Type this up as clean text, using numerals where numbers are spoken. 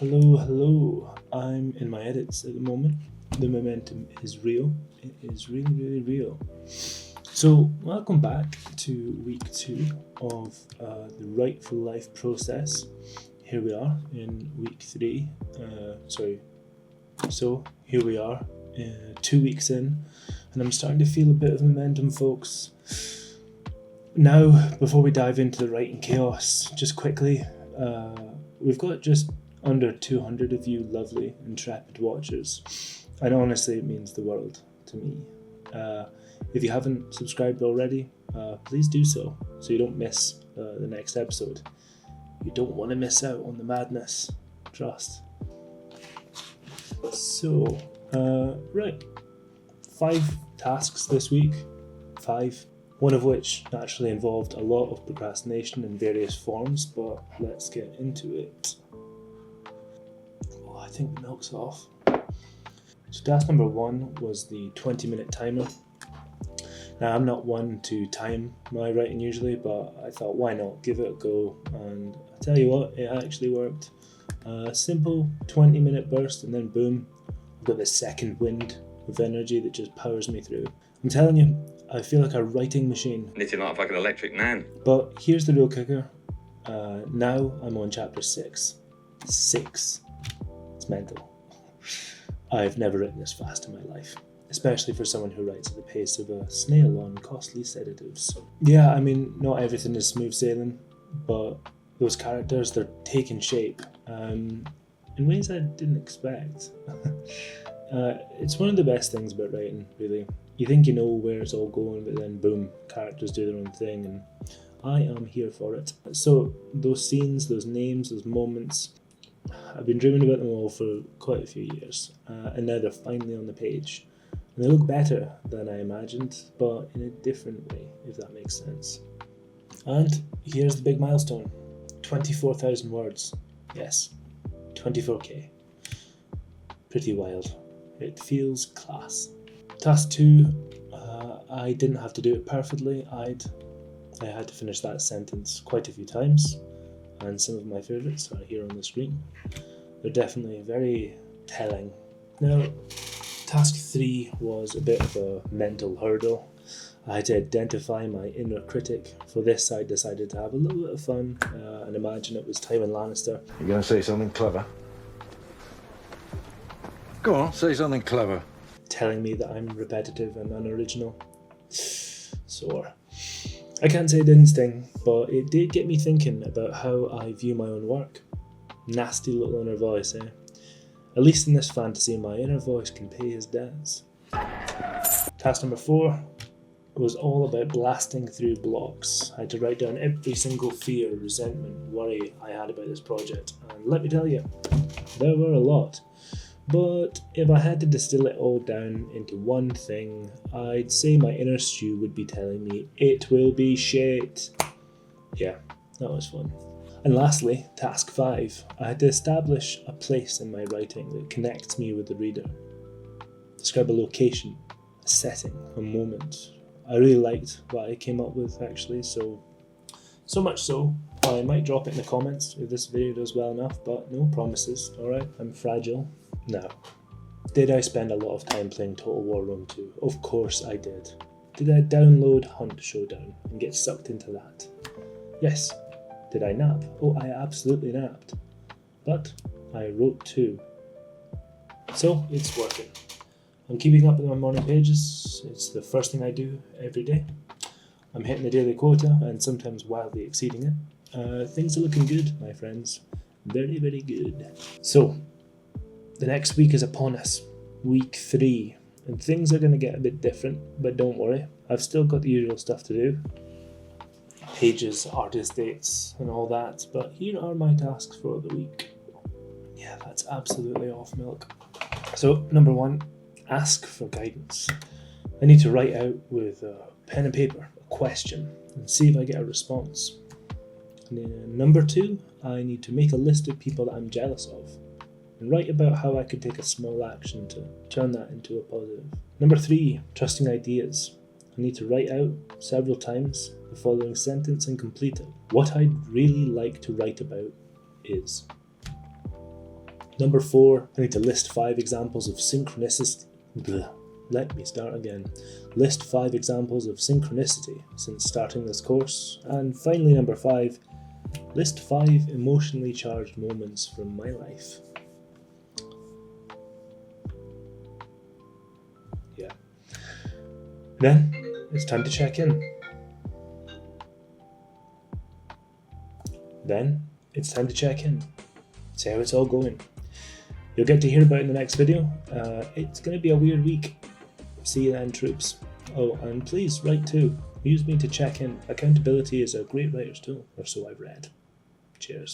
Hello, hello. I'm in my edits at the moment. The momentum is real. It is really, really real. So, welcome back to week 2 of the Right for Life process. Here we are in week 3. So here we are, 2 weeks in, and I'm starting to feel a bit of momentum, folks. Now, before we dive into the writing chaos, just quickly, we've got just under 200 of you lovely, intrepid watchers, and honestly, it means the world to me. If you haven't subscribed already, please do so you don't miss the next episode. You don't want to miss out on the madness, trust. So, right, 5 tasks this week, 5, one of which naturally involved a lot of procrastination in various forms, but let's get into it. Oh, I think the milk's off. So task number 1 was the 20-minute timer. Now, I'm not one to time my writing usually, but I thought, why not give it a go? And I tell you what, it actually worked. A simple 20-minute burst, and then boom, I've got this second wind of energy that just powers me through. I'm telling you, I feel like a writing machine. Knitting like a fucking electric man. But here's the real kicker. Now I'm on chapter 6. 6. It's mental. I've never written this fast in my life, especially for someone who writes at the pace of a snail on costly sedatives. Yeah, I mean, not everything is smooth sailing, but those characters, they're taking shape in ways I didn't expect. It's one of the best things about writing, really. You think you know where it's all going, but then boom, characters do their own thing, and I am here for it. So those scenes, those names, those moments, I've been dreaming about them all for quite a few years, and now they're finally on the page. And they look better than I imagined, but in a different way, if that makes sense. And here's the big milestone. 24,000 words. Yes, 24k. Pretty wild. It feels class. Task 2, I didn't have to do it perfectly. I had to finish that sentence quite a few times, and some of my favourites are here on the screen. They're definitely very telling. Now, task 3 was a bit of a mental hurdle. I had to identify my inner critic. For this, I decided to have a little bit of fun and imagine it was Tywin Lannister. You're going to say something clever? Go on, say something clever. Telling me that I'm repetitive and unoriginal. Sore. I can't say it didn't sting, but it did get me thinking about how I view my own work. Nasty little inner voice, eh? At least in this fantasy, my inner voice can pay his debts. Task number 4 was all about blasting through blocks. I had to write down every single fear, resentment, worry I had about this project, and let me tell you, there were a lot. But if I had to distill it all down into one thing, I'd say my inner stew would be telling me, it will be shit. Yeah, that was fun. And lastly, task 5, I had to establish a place in my writing that connects me with the reader. Describe a location, a setting, a moment. I really liked what I came up with actually, so much so, I might drop it in the comments if this video does well enough, but no promises, alright? I'm fragile. Now, did I spend a lot of time playing Total War Rome 2? Of course I did. Did I download Hunt Showdown and get sucked into that? Yes. Did I nap? Oh, I absolutely napped. But I wrote too. So, it's working. I'm keeping up with my morning pages. It's the first thing I do every day. I'm hitting the daily quota and sometimes wildly exceeding it. Things are looking good, my friends. Very, very good. So, the next week is upon us. Week 3. And things are going to get a bit different, but don't worry. I've still got the usual stuff to do. Pages, artist dates, and all that. But here are my tasks for the week. Yeah, that's absolutely off milk. So, number 1, ask for guidance. I need to write out with pen and paper a question and see if I get a response. And then number 2, I need to make a list of people that I'm jealous of and write about how I could take a small action to turn that into a positive. Number 3, trusting ideas. I need to write out several times the following sentence and complete it. What I'd really like to write about is. Number 4, I need to list 5 examples of synchronicity. Let me start again. List 5 examples of synchronicity since starting this course. And finally, number 5, list 5 emotionally charged moments from my life. Yeah. Then it's time to check in. See how it's all going. You'll get to hear about it in the next video. It's going to be a weird week. See you then, troops. Oh, and please write too. Use me to check in. Accountability is a great writer's tool, or so I've read. Cheers.